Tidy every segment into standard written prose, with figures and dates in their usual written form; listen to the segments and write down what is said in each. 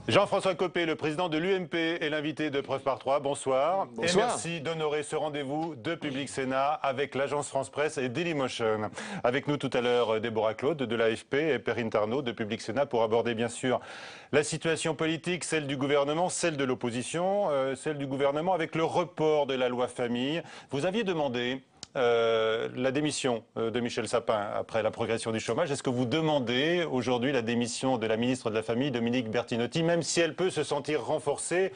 Jean-François Copé, le président de l'UMP, est l'invité de Preuve par 3. Bonsoir. Bonsoir. Et merci d'honorer ce rendez-vous de Public Sénat avec l'agence France Presse et Dailymotion. Avec nous tout à l'heure, Déborah Claude de l'AFP et Perrine Tarnaud de Public Sénat pour aborder bien sûr la situation politique, celle du gouvernement, celle de l'opposition, celle du gouvernement avec le report de la loi famille. Vous aviez demandé la démission de Michel Sapin après la progression du chômage. Est-ce que vous demandez aujourd'hui la démission de la ministre de la Famille, Dominique Bertinotti, même si elle peut se sentir renforcée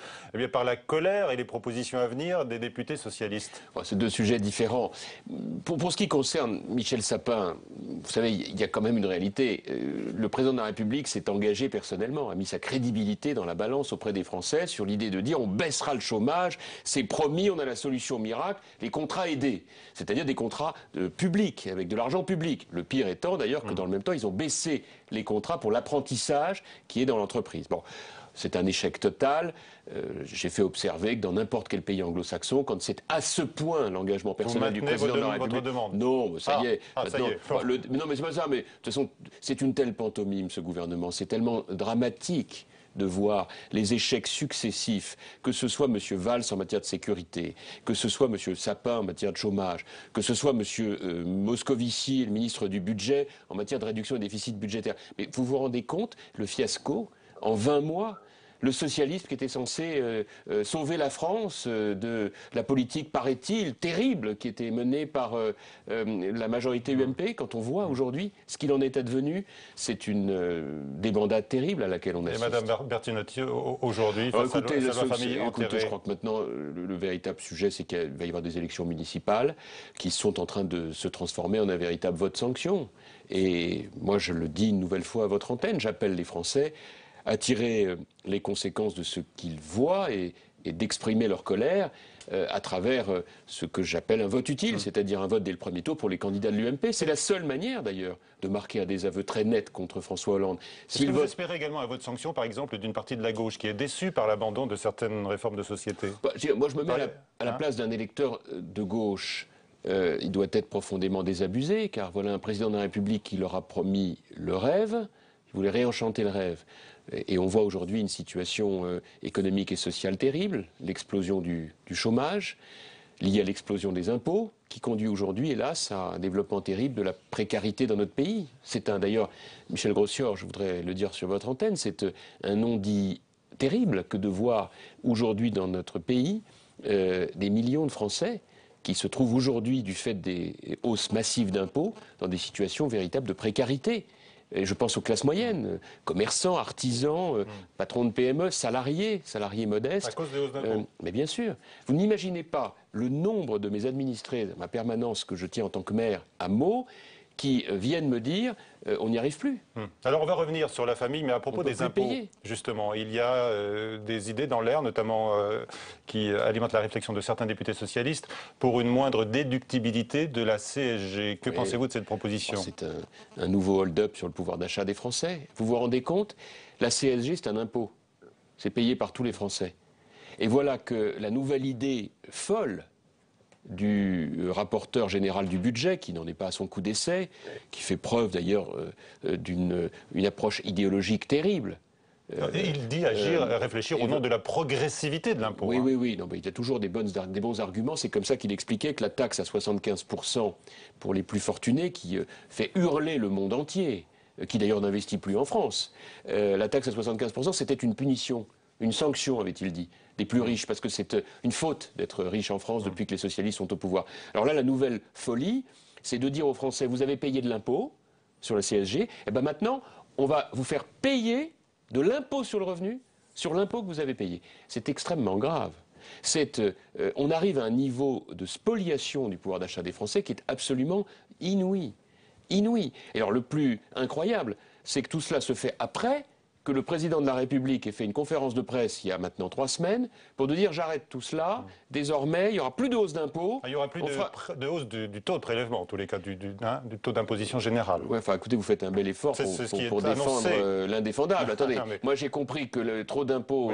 par la colère et les propositions à venir des députés socialistes? C'est deux sujets différents. Pour ce qui concerne Michel Sapin, vous savez, il y a quand même une réalité. Le président de la République s'est engagé personnellement, a mis sa crédibilité dans la balance auprès des Français sur l'idée de dire on baissera le chômage, c'est promis, on a la solution miracle, les contrats aidés. C'est-à-dire des contrats publics, avec de l'argent public. Le pire étant d'ailleurs que dans le même temps, ils ont baissé les contrats pour l'apprentissage qui est dans l'entreprise. Bon, c'est un échec total. J'ai fait observer que dans n'importe quel pays anglo-saxon, quand c'est à ce point l'engagement personnel du président de la République... Non, mais ça y est. Non, mais c'est pas ça. Mais de toute façon, c'est une telle pantomime, ce gouvernement. C'est tellement dramatique de voir les échecs successifs, que ce soit M. Valls en matière de sécurité, que ce soit M. Sapin en matière de chômage, que ce soit M. Moscovici, le ministre du Budget, en matière de réduction des déficits budgétaires. Mais vous vous rendez compte, le fiasco, en 20 mois, le socialisme qui était censé sauver la France de la politique, paraît-il, terrible qui était menée par la majorité UMP. Quand on voit aujourd'hui ce qu'il en est advenu, c'est une débandade terrible à laquelle on assiste. Et Mme Bertinotti, aujourd'hui, face à la famille enterrée. Je crois que maintenant, le véritable sujet, c'est qu'il va y avoir des élections municipales qui sont en train de se transformer en un véritable vote sanction. Et moi, je le dis une nouvelle fois à votre antenne, j'appelle les Français à tirer les conséquences de ce qu'ils voient et d'exprimer leur colère à travers ce que j'appelle un vote utile, c'est-à-dire un vote dès le premier tour pour les candidats de l'UMP. C'est la seule manière, d'ailleurs, de marquer un désaveu très net contre François Hollande. Est-ce que vous espérez également un vote sanction, par exemple, d'une partie de la gauche qui est déçue par l'abandon de certaines réformes de société? Moi, je me mets à la place d'un électeur de gauche. Il doit être profondément désabusé, car voilà un président de la République qui leur a promis le rêve. Il voulait réenchanter le rêve. Et on voit aujourd'hui une situation économique et sociale terrible, l'explosion du chômage, liée à l'explosion des impôts, qui conduit aujourd'hui, hélas, à un développement terrible de la précarité dans notre pays. C'est d'ailleurs, Michel Grossior, je voudrais le dire sur votre antenne, c'est un non-dit terrible que de voir aujourd'hui dans notre pays des millions de Français qui se trouvent aujourd'hui, du fait des hausses massives d'impôts, dans des situations véritables de précarité. Et je pense aux classes moyennes, commerçants, artisans, patrons de PME, salariés modestes. À cause des hausses d'impôts. Mais bien sûr. Vous n'imaginez pas le nombre de mes administrés, ma permanence que je tiens en tant que maire à Meaux, qui viennent me dire on n'y arrive plus. Alors on va revenir sur la famille, mais à propos des impôts, justement, il y a des idées dans l'air, notamment qui alimentent la réflexion de certains députés socialistes, pour une moindre déductibilité de la CSG. Que pensez-vous de cette proposition? C'est un nouveau hold-up sur le pouvoir d'achat des Français. Vous vous rendez compte? La CSG, c'est un impôt. C'est payé par tous les Français. Et voilà que la nouvelle idée folle du rapporteur général du budget, qui n'en est pas à son coup d'essai, qui fait preuve d'ailleurs d'une approche idéologique terrible. Il dit agir, réfléchir au nom de la progressivité de l'impôt. Oui. Non, mais il y a toujours des bons arguments. C'est comme ça qu'il expliquait que la taxe à 75% pour les plus fortunés, qui fait hurler le monde entier, qui d'ailleurs n'investit plus en France, la taxe à 75%, c'était une punition. Une sanction, avait-il dit, des plus riches, parce que c'est une faute d'être riche en France depuis que les socialistes sont au pouvoir. Alors là, la nouvelle folie, c'est de dire aux Français, vous avez payé de l'impôt sur la CSG, et bien maintenant, on va vous faire payer de l'impôt sur le revenu, sur l'impôt que vous avez payé. C'est extrêmement grave. On arrive à un niveau de spoliation du pouvoir d'achat des Français qui est absolument inouï. Inouï. Et alors le plus incroyable, c'est que tout cela se fait après que le président de la République ait fait une conférence de presse il y a maintenant 3 semaines pour nous dire j'arrête tout cela, désormais il n'y aura plus de hausse d'impôts. Il n'y aura plus de hausse du taux de prélèvement, en tous les cas, du taux d'imposition général. Ouais, enfin écoutez, vous faites un bel effort pour défendre l'indéfendable. Attendez, moi j'ai compris que le trop d'impôts...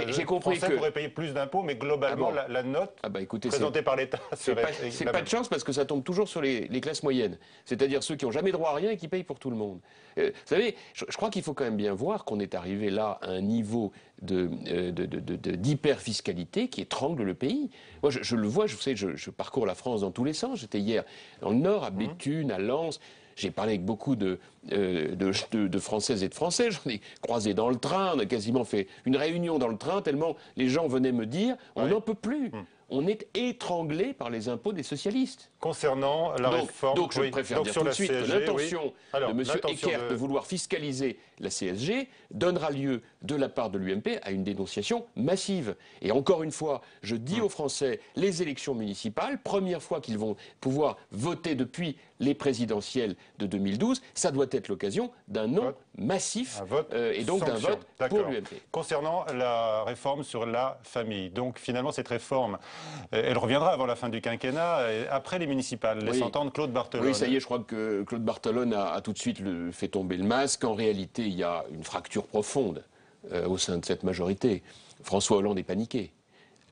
j'ai compris que pourraient payer plus d'impôts, mais globalement la note présentée par l'État serait... C'est pas de chance parce que ça tombe toujours sur les classes moyennes, c'est-à-dire ceux qui n'ont jamais droit à rien et qui payent pour tout le monde. Vous savez, je crois qu'il faut quand même même bien voir qu'on est arrivé là à un niveau d'hyperfiscalité qui étrangle le pays. Moi, je le vois, vous savez, je parcours la France dans tous les sens. J'étais hier dans le Nord, à Béthune, à Lens. J'ai parlé avec beaucoup de Françaises et de Français. J'en ai croisé dans le train. On a quasiment fait une réunion dans le train, tellement les gens venaient me dire on n'en peut plus. On est étranglé par les impôts des socialistes. Concernant la réforme... Donc je préfère dire tout de suite que l'intention de M. Eckert de vouloir fiscaliser la CSG donnera lieu de la part de l'UMP à une dénonciation massive. Et encore une fois, je dis aux Français, les élections municipales, première fois qu'ils vont pouvoir voter depuis les présidentielles de 2012, ça doit être l'occasion d'un non massif et donc d'un vote pour l'UMP. Concernant la réforme sur la famille, donc finalement cette réforme, elle reviendra avant la fin du quinquennat, après les municipales, laisse entendre Claude Barthelone. Oui, ça y est, je crois que Claude Barthelone a tout de suite fait tomber le masque. En réalité, il y a une fracture profonde au sein de cette majorité. François Hollande est paniqué.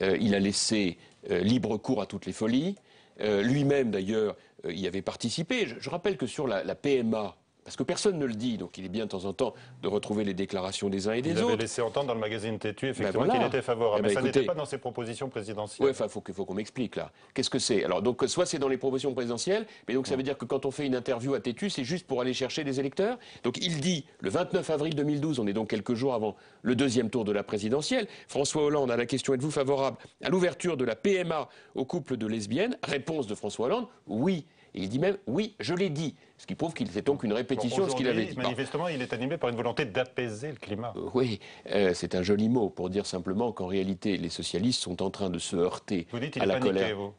Il a laissé libre cours à toutes les folies. Lui-même, d'ailleurs, y avait participé. Je rappelle que sur la PMA, parce que personne ne le dit, donc il est bien de temps en temps de retrouver les déclarations des uns et des autres. Il avait laissé entendre dans le magazine Tétu, effectivement, qu'il était favorable. Mais ça n'était pas dans ses propositions présidentielles. Oui, enfin, il faut qu'on m'explique, là. Qu'est-ce que c'est? Alors, donc, soit c'est dans les propositions présidentielles, mais donc ça veut dire que quand on fait une interview à Tétu, c'est juste pour aller chercher des électeurs. Donc, il dit, le 29 avril 2012, on est donc quelques jours avant le deuxième tour de la présidentielle, François Hollande, à la question « Êtes-vous favorable à l'ouverture de la PMA aux couples de lesbiennes ?» Réponse de François Hollande, oui. Et il dit même « oui, je l'ai dit », ce qui prouve qu'il c'est donc une répétition de ce qu'il avait dit. Manifestement, il est animé par une volonté d'apaiser le climat. Oui, c'est un joli mot pour dire simplement qu'en réalité, les socialistes sont en train de se heurter à la colère. Vous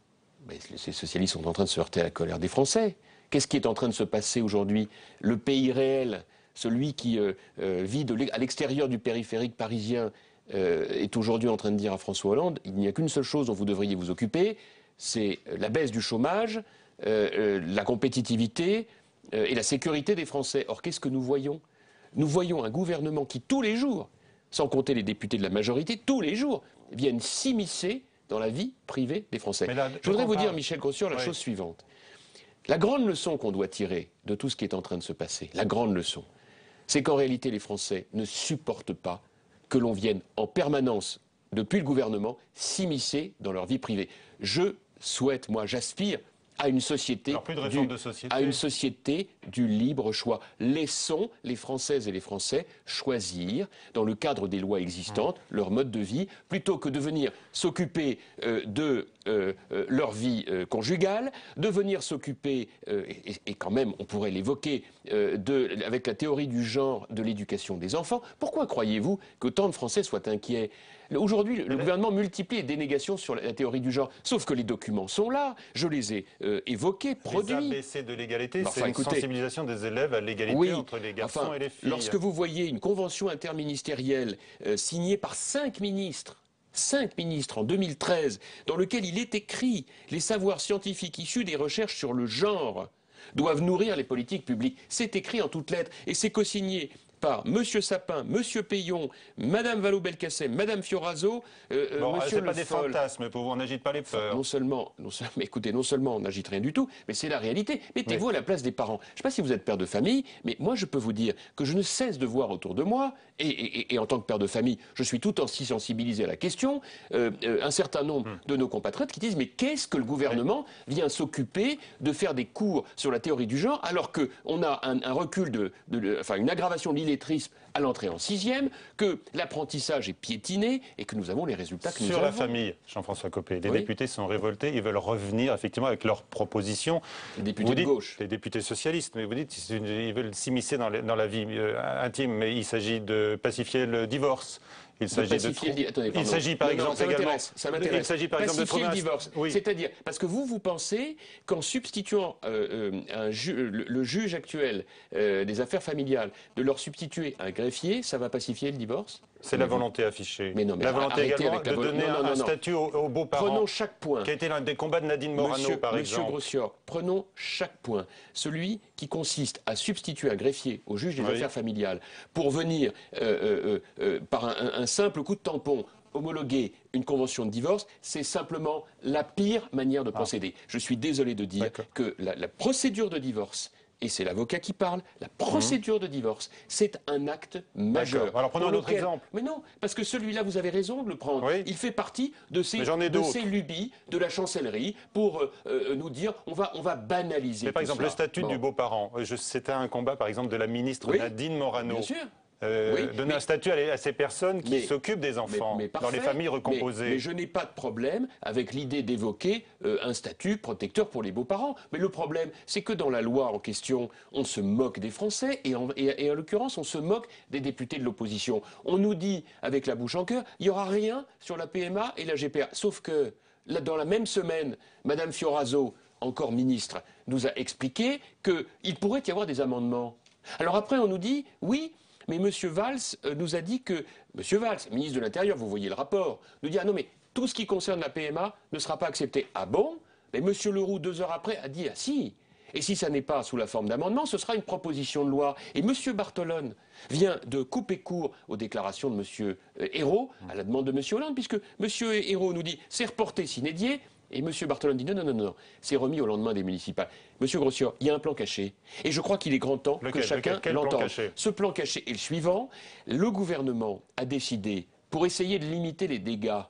mais les socialistes sont en train de se heurter à la colère des Français. Qu'est-ce qui est en train de se passer aujourd'hui? Le pays réel, celui qui vit à l'extérieur du périphérique parisien, est aujourd'hui en train de dire à François Hollande, il n'y a qu'une seule chose dont vous devriez vous occuper, c'est la baisse du chômage, la compétitivité et la sécurité des Français. Or, qu'est-ce que nous voyons? Nous voyons un gouvernement qui, tous les jours, sans compter les députés de la majorité, tous les jours, viennent s'immiscer dans la vie privée des Français. Je voudrais vous dire, Michel Cossior, la chose suivante. La grande leçon qu'on doit tirer de tout ce qui est en train de se passer, la grande leçon, c'est qu'en réalité, les Français ne supportent pas que l'on vienne en permanence, depuis le gouvernement, s'immiscer dans leur vie privée. Je souhaite, moi, j'aspire à une société, à une société du libre choix. Laissons les Françaises et les Français choisir, dans le cadre des lois existantes, leur mode de vie, plutôt que de venir s'occuper de leur vie conjugale, de venir s'occuper, et quand même on pourrait l'évoquer, avec la théorie du genre de l'éducation des enfants. Pourquoi croyez-vous que tant de Français soient inquiets? Aujourd'hui, le gouvernement multiplie les dénégations sur la théorie du genre. Sauf que les documents sont là, je les ai évoqués, produits. Les ABC de l'égalité, c'est une sensibilisation des élèves à l'égalité entre les garçons et les filles. Lorsque vous voyez une convention interministérielle signée par 5 ministres en 2013, dans lequel il est écrit « Les savoirs scientifiques issus des recherches sur le genre doivent nourrir les politiques publiques ». C'est écrit en toutes lettres et c'est co-signé par M. Sapin, M. Payon, Mme Vallaud-Belkacem, Mme Fioraso, M. Le Foll. C'est pas des fantasmes pour vous, on n'agite pas les peurs. Non seulement on n'agite rien du tout, mais c'est la réalité. Mettez-vous à la place des parents. Je ne sais pas si vous êtes père de famille, mais moi je peux vous dire que je ne cesse de voir autour de moi, et en tant que père de famille, je suis tout aussi sensibilisé à la question, un certain nombre de nos compatriotes qui disent mais qu'est-ce que le gouvernement vient s'occuper de faire des cours sur la théorie du genre alors qu'on a un recul une aggravation de l'illettrisme à l'entrée en 6e, que l'apprentissage est piétiné et que nous avons les résultats que nous avons. Sur la famille, Jean-François Copé, les députés sont révoltés, ils veulent revenir effectivement avec leurs propositions. Les députés de gauche. Les députés socialistes, mais vous dites qu'ils veulent s'immiscer dans la vie intime, mais il s'agit de pacifier le divorce. Il s'agit par exemple de trouver le divorce. Oui. C'est-à-dire, parce que vous pensez qu'en substituant le juge actuel des affaires familiales, de leur substituer un greffier, ça va pacifier le divorce? C'est la volonté affichée. Mais non, mais la volonté également de donner un statut aux beaux-parents. Prenons chaque point. Qui a été l'un des combats de Nadine Morano, par exemple. Monsieur Grossior, prenons chaque point. Celui qui consiste à substituer un greffier au juge des affaires familiales pour venir, par un simple coup de tampon, homologuer une convention de divorce, c'est simplement la pire manière de procéder. Je suis désolé de dire que la procédure de divorce et c'est l'avocat qui parle, la procédure de divorce, c'est un acte majeur. Alors prenons un autre exemple. Mais non, parce que celui-là, vous avez raison de le prendre. Oui. Il fait partie de ces lubies de la chancellerie pour nous dire on va banaliser. Mais par exemple, le statut du beau-parent. C'était un combat, par exemple, de la ministre Nadine Morano. Bien sûr. Donner un statut à ces personnes qui s'occupent des enfants dans les familles recomposées. Mais je n'ai pas de problème avec l'idée d'évoquer un statut protecteur pour les beaux-parents. Mais le problème, c'est que dans la loi en question, on se moque des Français et en l'occurrence, on se moque des députés de l'opposition. On nous dit, avec la bouche en cœur, il n'y aura rien sur la PMA et la GPA. Sauf que, là, dans la même semaine, Mme Fioraso, encore ministre, nous a expliqué qu'il pourrait y avoir des amendements. Alors après, on nous dit, oui, mais M. Valls nous a dit que... M. Valls, ministre de l'Intérieur, vous voyez le rapport, nous dit « Ah non, mais tout ce qui concerne la PMA ne sera pas accepté. » Ah bon? Mais M. Leroux, 2 heures après, a dit « Ah si !» Et si ça n'est pas sous la forme d'amendement, ce sera une proposition de loi. Et M. Bartolone vient de couper court aux déclarations de M. Ayrault, à la demande de M. Hollande, puisque M. Ayrault nous dit « C'est reporté sine die ». Et M. Bartolone dit non, c'est remis au lendemain des municipales. Monsieur Grossior, il y a un plan caché. Et je crois qu'il est grand temps que chacun l'entende. Ce plan caché est le suivant. Le gouvernement a décidé, pour essayer de limiter les dégâts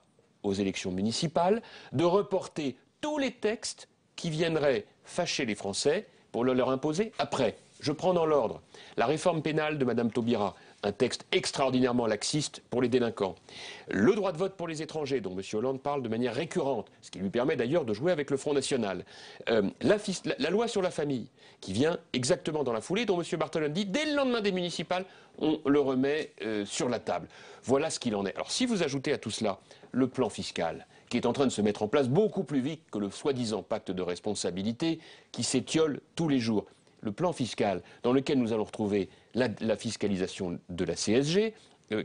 aux élections municipales, de reporter tous les textes qui viendraient fâcher les Français pour le leur imposer après. Je prends dans l'ordre la réforme pénale de Mme Taubira, un texte extraordinairement laxiste pour les délinquants. Le droit de vote pour les étrangers, dont M. Hollande parle de manière récurrente, ce qui lui permet d'ailleurs de jouer avec le Front National. La loi sur la famille, qui vient exactement dans la foulée, dont M. Bartolone dit, dès le lendemain des municipales, on le remet sur la table. Voilà ce qu'il en est. Alors si vous ajoutez à tout cela le plan fiscal, qui est en train de se mettre en place beaucoup plus vite que le soi-disant pacte de responsabilité, qui s'étiole tous les jours, le plan fiscal dans lequel nous allons retrouver la fiscalisation de la CSG,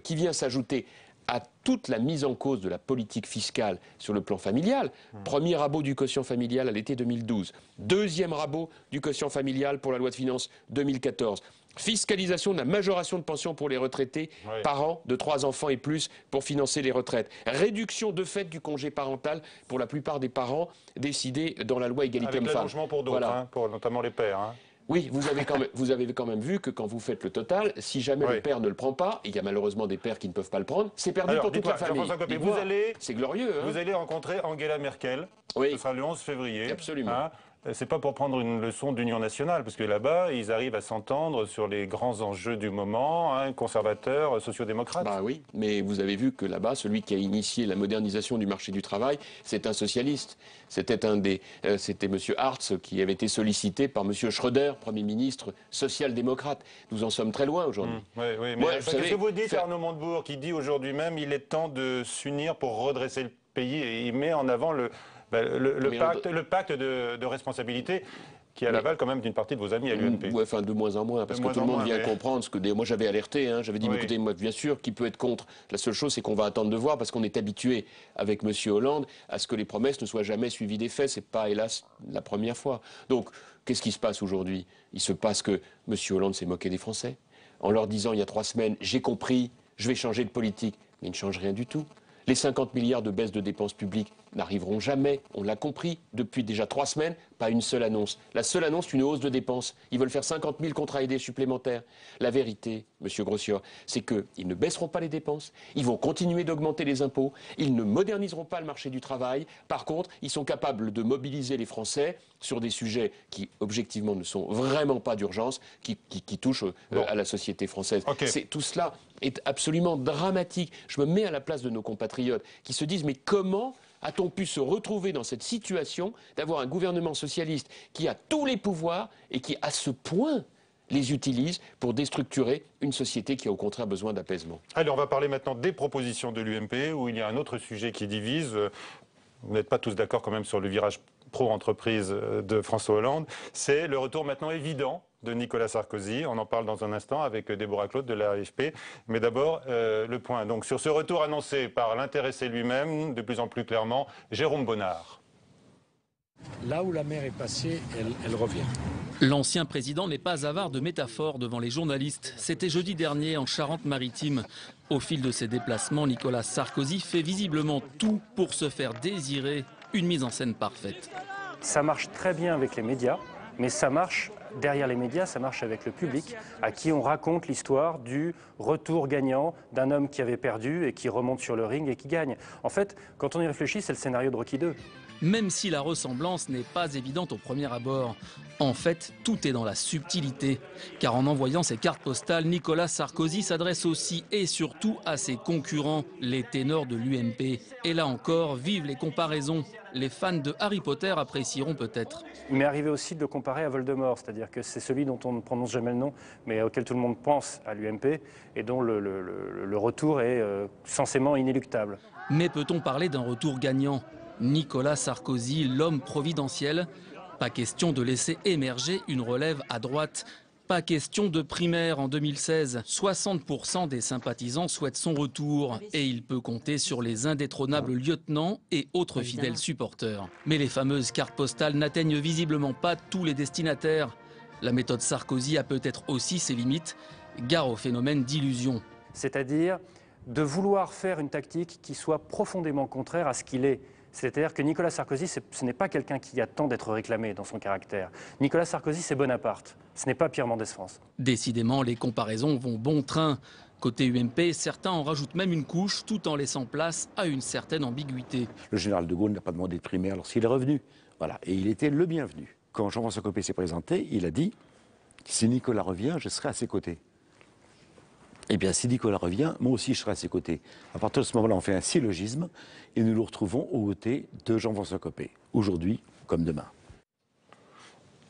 qui vient s'ajouter à toute la mise en cause de la politique fiscale sur le plan familial. Premier rabot du quotient familial à l'été 2012. Deuxième rabot du quotient familial pour la loi de finances 2014. Fiscalisation de la majoration de pension pour les retraités par an de 3 enfants et plus pour financer les retraites. Réduction de fait du congé parental pour la plupart des parents décidé dans la loi égalité hommes-femmes. Avec l'allongement pour d'autres, pour notamment les pères. Oui, vous avez quand même vu que quand vous faites le total, si jamais le père ne le prend pas, et il y a malheureusement des pères qui ne peuvent pas le prendre, c'est perdu pour toute la famille. C'est glorieux. Vous allez rencontrer Angela Merkel, ce sera le 11 février. Absolument. C'est pas pour prendre une leçon d'union nationale, parce que là-bas, ils arrivent à s'entendre sur les grands enjeux du moment, conservateurs, sociodémocrates. Bah oui, mais vous avez vu que là-bas, celui qui a initié la modernisation du marché du travail, c'est un socialiste. C'était M. Hartz qui avait été sollicité par M. Schröder, Premier ministre social-démocrate. Nous en sommes très loin aujourd'hui. Oui, mais qu'est-ce que vous dites, Arnaud Montebourg, qui dit aujourd'hui même il est temps de s'unir pour redresser le pays, et il met en avant le pacte de responsabilité qui est à l'aval quand même d'une partie de vos amis à l'UMP. Oui, enfin de moins en moins, parce que tout le monde vient comprendre ce que... Moi j'avais alerté, j'avais dit, écoutez, moi bien sûr, qui peut être contre? La seule chose, c'est qu'on va attendre de voir, parce qu'on est habitué avec M. Hollande à ce que les promesses ne soient jamais suivies des faits. C'est pas, hélas, la première fois. Donc, qu'est-ce qui se passe aujourd'hui? Il se passe que M. Hollande s'est moqué des Français, en leur disant il y a 3 semaines, j'ai compris, je vais changer de politique. Mais il ne change rien du tout. Les 50 milliards de baisse de dépenses publiques n'arriveront jamais, on l'a compris, depuis déjà 3 semaines, pas une seule annonce. La seule annonce, c'est une hausse de dépenses. Ils veulent faire 50 000 contrats aidés supplémentaires. La vérité, M. Grossior, c'est qu'ils ne baisseront pas les dépenses, ils vont continuer d'augmenter les impôts, ils ne moderniseront pas le marché du travail. Par contre, ils sont capables de mobiliser les Français sur des sujets qui, objectivement, ne sont vraiment pas d'urgence, qui touchent à la société française. Tout cela est absolument dramatique. Je me mets à la place de nos compatriotes qui se disent « Mais comment a-t-on pu se retrouver dans cette situation d'avoir un gouvernement socialiste qui a tous les pouvoirs et qui, à ce point, les utilise pour déstructurer une société qui a au contraire besoin d'apaisement ?» Allez, on va parler maintenant des propositions de l'UMP, où il y a un autre sujet qui divise. Vous n'êtes pas tous d'accord quand même sur le virage pro-entreprise de François Hollande. C'est le retour maintenant évident de Nicolas Sarkozy. On en parle dans un instant avec Déborah Claude de l'AFP. Mais d'abord, le point. Donc, sur ce retour annoncé par l'intéressé lui-même, de plus en plus clairement, Jérôme Bonnard. Là où la mer est passée, elle revient. L'ancien président n'est pas avare de métaphores devant les journalistes. C'était jeudi dernier en Charente-Maritime. Au fil de ses déplacements, Nicolas Sarkozy fait visiblement tout pour se faire désirer une mise en scène parfaite. Ça marche très bien avec les médias. mais ça marche derrière les médias, ça marche avec le public, à qui on raconte l'histoire du retour gagnant d'un homme qui avait perdu et qui remonte sur le ring et qui gagne. En fait, quand on y réfléchit, c'est le scénario de Rocky II. Même si la ressemblance n'est pas évidente au premier abord. En fait, tout est dans la subtilité. Car en envoyant ces cartes postales, Nicolas Sarkozy s'adresse aussi et surtout à ses concurrents, les ténors de l'UMP. Et là encore, vive les comparaisons. Les fans de Harry Potter apprécieront peut-être. Il m'est arrivé aussi de le comparer à Voldemort, c'est-à-dire que c'est celui dont on ne prononce jamais le nom, mais auquel tout le monde pense à l'UMP, et dont le retour est censément inéluctable. Mais peut-on parler d'un retour gagnant ? Nicolas Sarkozy, l'homme providentiel. Pas question de laisser émerger une relève à droite. Pas question de primaire en 2016. 60% des sympathisants souhaitent son retour. Et il peut compter sur les indétrônables lieutenants et autres fidèles supporters. Mais les fameuses cartes postales n'atteignent visiblement pas tous les destinataires. La méthode Sarkozy a peut-être aussi ses limites. Gare au phénomène d'illusion. C'est-à-dire de vouloir faire une tactique qui soit profondément contraire à ce qu'il est. C'est-à-dire que Nicolas Sarkozy, ce n'est pas quelqu'un qui attend d'être réclamé dans son caractère. Nicolas Sarkozy, c'est Bonaparte. Ce n'est pas Pierre Mendès France. Décidément, les comparaisons vont bon train. Côté UMP, certains en rajoutent même une couche tout en laissant place à une certaine ambiguïté. Le général de Gaulle n'a pas demandé de primaire lorsqu'il est revenu. Voilà. Et il était le bienvenu. Quand Jean-François Copé s'est présenté, il a dit « Si Nicolas revient, je serai à ses côtés ». Eh bien, si Nicolas revient, moi aussi je serai à ses côtés. À partir de ce moment-là, on fait un syllogisme et nous nous retrouvons aux côtés de Jean-François Copé, aujourd'hui comme demain.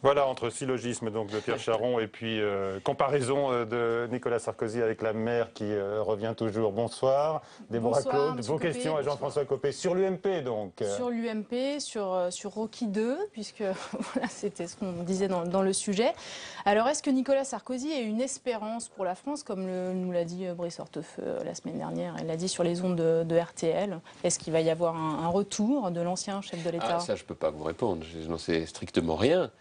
Voilà, entre syllogisme donc, de Pierre Charon et puis comparaison de Nicolas Sarkozy avec la mère qui revient toujours. Bonsoir, Déborah Claude. Vos questions à Jean-François Copé sur l'UMP donc. Sur l'UMP, sur Rocky II, puisque voilà, c'était ce qu'on disait dans le sujet. Alors est-ce que Nicolas Sarkozy a une espérance pour la France, comme nous l'a dit Brice Hortefeux la semaine dernière, elle l'a dit sur les ondes de RTL. Est-ce qu'il va y avoir un retour de l'ancien chef de l'État? Ça, je ne peux pas vous répondre, je n'en sais strictement rien.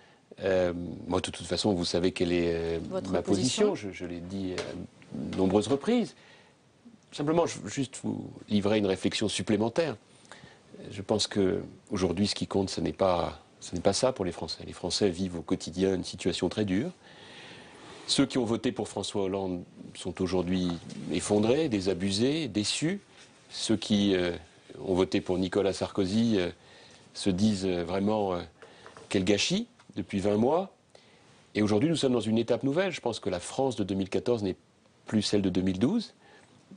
Moi, de toute façon, vous savez quelle est ma position. Je l'ai dit à de nombreuses reprises. Simplement, je veux juste vous livrer une réflexion supplémentaire. Je pense qu'aujourd'hui, ce qui compte, ce n'est pas ça pour les Français. Les Français vivent au quotidien une situation très dure. Ceux qui ont voté pour François Hollande sont aujourd'hui effondrés, désabusés, déçus. Ceux qui ont voté pour Nicolas Sarkozy se disent vraiment quel gâchis. Depuis 20 mois. Et aujourd'hui, nous sommes dans une étape nouvelle. Je pense que la France de 2014 n'est plus celle de 2012,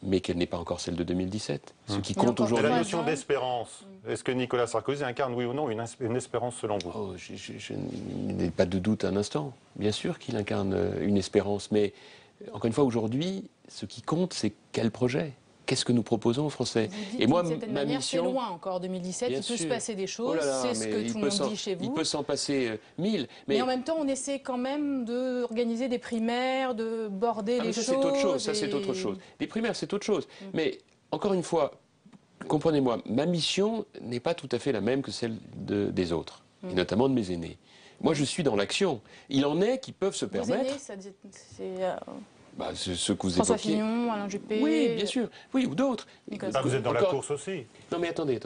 mais qu'elle n'est pas encore celle de 2017. Ce qui compte aujourd'hui... La notion d'espérance, est-ce que Nicolas Sarkozy incarne, oui ou non, une espérance selon vous? Je n'ai pas de doute un instant. Bien sûr qu'il incarne une espérance, mais encore une fois, aujourd'hui, ce qui compte, c'est quel projet? Qu'est-ce que nous proposons aux Français? Et moi, ma mission, c'est loin encore 2017. Il peut se passer des choses. C'est ce que tout le monde dit chez vous. Il peut s'en passer 1000. Mais en même temps, on essaie quand même d'organiser des primaires, de border les choses. Ça, c'est autre chose. Ça, c'est autre chose. Les primaires, c'est autre chose. Mais encore une fois, comprenez-moi, ma mission n'est pas tout à fait la même que celle des autres, et notamment de mes aînés. Moi, je suis dans l'action. Il en est qui peuvent se permettre. Vos aînés, c'est ce que vous François évoquiez. Fillon, Alain Juppé. Oui, bien sûr. Oui, ou d'autres. Vous êtes dans la course aussi. Non, mais attendez.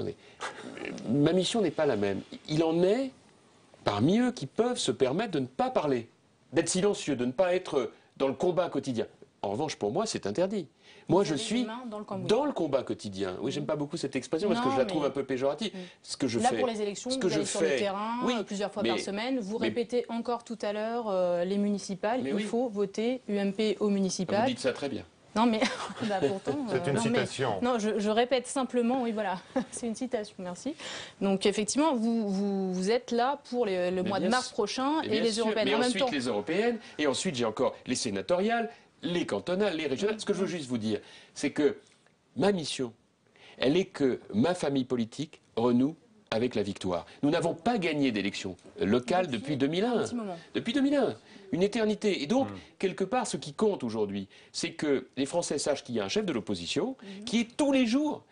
Ma mission n'est pas la même. Il en est parmi eux qui peuvent se permettre de ne pas parler, d'être silencieux, de ne pas être dans le combat quotidien. En revanche, pour moi, c'est interdit. Moi, je suis dans le combat quotidien. Oui, j'aime pas beaucoup cette expression parce que je la trouve un peu péjorative. Ce que je fais, pour les élections, vous allez sur le terrain plusieurs fois par semaine. Vous répétez encore tout à l'heure les municipales. Il faut voter UMP aux municipales. Vous dites ça très bien. Non, mais pourtant... C'est une citation. Non, je répète simplement, oui, voilà. C'est une citation, merci. Donc, effectivement, vous êtes là pour le mois de mars prochain et les européennes. Mais ensuite, les européennes, et ensuite, j'ai encore les sénatoriales, les cantonales, les régionales. Ce que je veux juste vous dire, c'est que ma mission, elle est que ma famille politique renoue avec la victoire. Nous n'avons pas gagné d'élections locales depuis 2001. Depuis 2001. Une éternité. Et donc, quelque part, ce qui compte aujourd'hui, c'est que les Français sachent qu'il y a un chef de l'opposition qui est tous les jours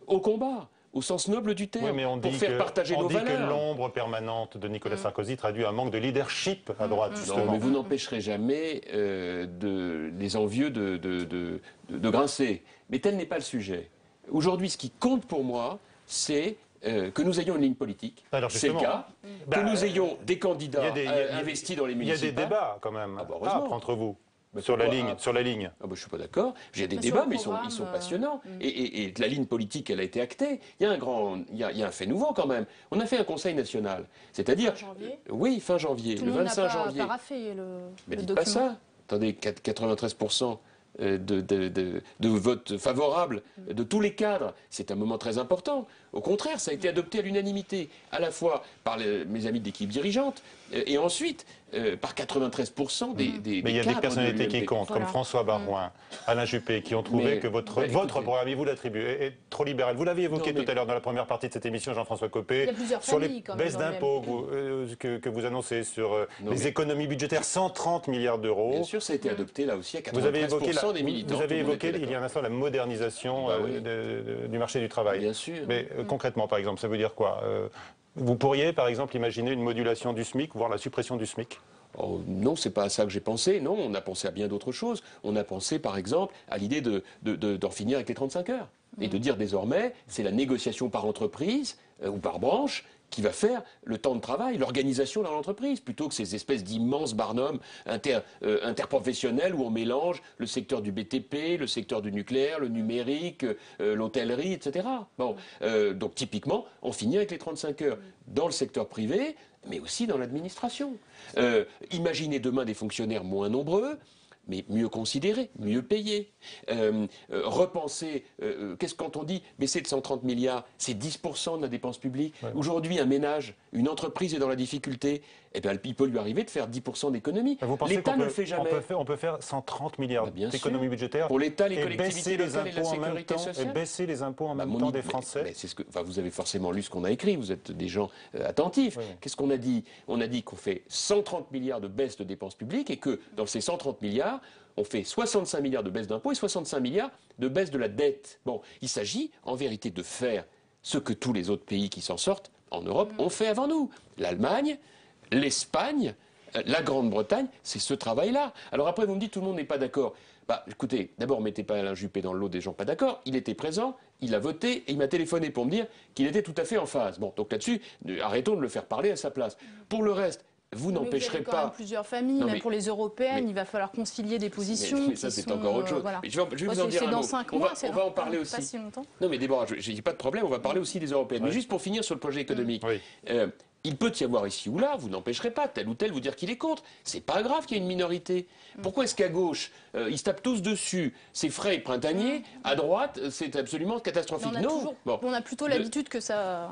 au combat, au sens noble du terme, pour faire partager nos valeurs. On dit que l'ombre permanente de Nicolas Sarkozy traduit un manque de leadership à droite, justement. Non, mais vous n'empêcherez jamais les envieux de grincer. Mais tel n'est pas le sujet. Aujourd'hui, ce qui compte pour moi, c'est que nous ayons une ligne politique. C'est le cas. Que nous ayons des candidats investis dans les municipales. Il y a des débats quand même entre vous. Sur la ligne. Ah bah, je ne suis pas d'accord. J'ai des débats, mais ils sont passionnants. Et la ligne politique, elle a été actée. Il y a un fait nouveau quand même. On a fait un conseil national. C'est-à-dire. Fin janvier. Oui, fin janvier. Le 25 janvier. Paraphé Mais le dites document. pas ça. Attendez, 93% de vote favorable de tous les cadres. C'est un moment très important. Au contraire, ça a été adopté à l'unanimité, à la fois par mes amis d'équipe dirigeante et ensuite par 93% des Mais il y a des cadres personnalités de qui comptent, comme François Baroin, Alain Juppé, qui ont trouvé que votre programme, il vous l'attribue, est trop libéral. Vous l'aviez évoqué tout à l'heure dans la première partie de cette émission, Jean-François Copé. Il y a plusieurs sur les familles, quand même, baisses dans le d'impôts que vous annoncez, sur les économies budgétaires, 130 milliards d'euros. Bien sûr, ça a été adopté là aussi à 93% des militants. Vous avez évoqué il y a un instant la modernisation du marché du travail. Bien sûr. Mais concrètement, par exemple, ça veut dire quoi vous pourriez, par exemple, imaginer une modulation du SMIC, voire la suppression du SMIC? Oh, non, c'est pas à ça que j'ai pensé. Non, on a pensé à bien d'autres choses. On a pensé, par exemple, à l'idée d'en finir avec les 35 heures. Et de dire désormais, c'est la négociation par entreprise ou par branche qui va faire le temps de travail, l'organisation dans l'entreprise, plutôt que ces espèces d'immenses barnums interprofessionnels où on mélange le secteur du BTP, le secteur du nucléaire, le numérique, l'hôtellerie, etc. Bon, donc typiquement, on finit avec les 35 heures dans le secteur privé, mais aussi dans l'administration. Imaginez demain des fonctionnaires moins nombreux, mais mieux considérés, mieux payés. Repenser, quand on dit baisser de 130 milliards, c'est 10% de la dépense publique. Ouais. Aujourd'hui, un ménage, une entreprise est dans la difficulté, eh bien, il peut lui arriver de faire 10% d'économie. L'État ne le fait jamais. On peut faire 130 milliards d'économies budgétaires pour l'État, les collectivités locales et la sécurité sociale. Et baisser les impôts en même temps des Français. Mais c'est vous avez forcément lu ce qu'on a écrit, vous êtes des gens attentifs. Oui. Qu'est-ce qu'on a dit? On a dit qu'on fait 130 milliards de baisse de dépenses publiques et que dans ces 130 milliards, on fait 65 milliards de baisse d'impôts et 65 milliards de baisse de la dette. Bon, il s'agit en vérité de faire ce que tous les autres pays qui s'en sortent en Europe ont fait avant nous. L'Allemagne, l'Espagne, la Grande-Bretagne, c'est ce travail-là. Alors après, vous me dites tout le monde n'est pas d'accord. Bah, écoutez, d'abord, mettez pas Alain Juppé dans le lot des gens pas d'accord. Il était présent, il a voté et il m'a téléphoné pour me dire qu'il était tout à fait en phase. Bon, donc là-dessus, arrêtons de le faire parler à sa place. Pour le reste, vous n'empêcherez pas. Quand même plusieurs familles, même pour les européennes, il va falloir concilier des positions. Mais ça, c'est encore autre chose. Voilà. Mais je vais vous en dire un mot. On va en parler aussi. Pas si longtemps. Non, mais Déborah, je n'ai pas de problème. On va parler aussi des européennes. Mais juste pour finir sur le projet économique. Il peut y avoir ici ou là, vous n'empêcherez pas tel ou tel vous dire qu'il est contre. C'est pas grave qu'il y ait une minorité. Pourquoi est-ce qu'à gauche, ils se tapent tous dessus? C'est frais et printanier. À droite, c'est absolument catastrophique. On a plutôt l'habitude que ça...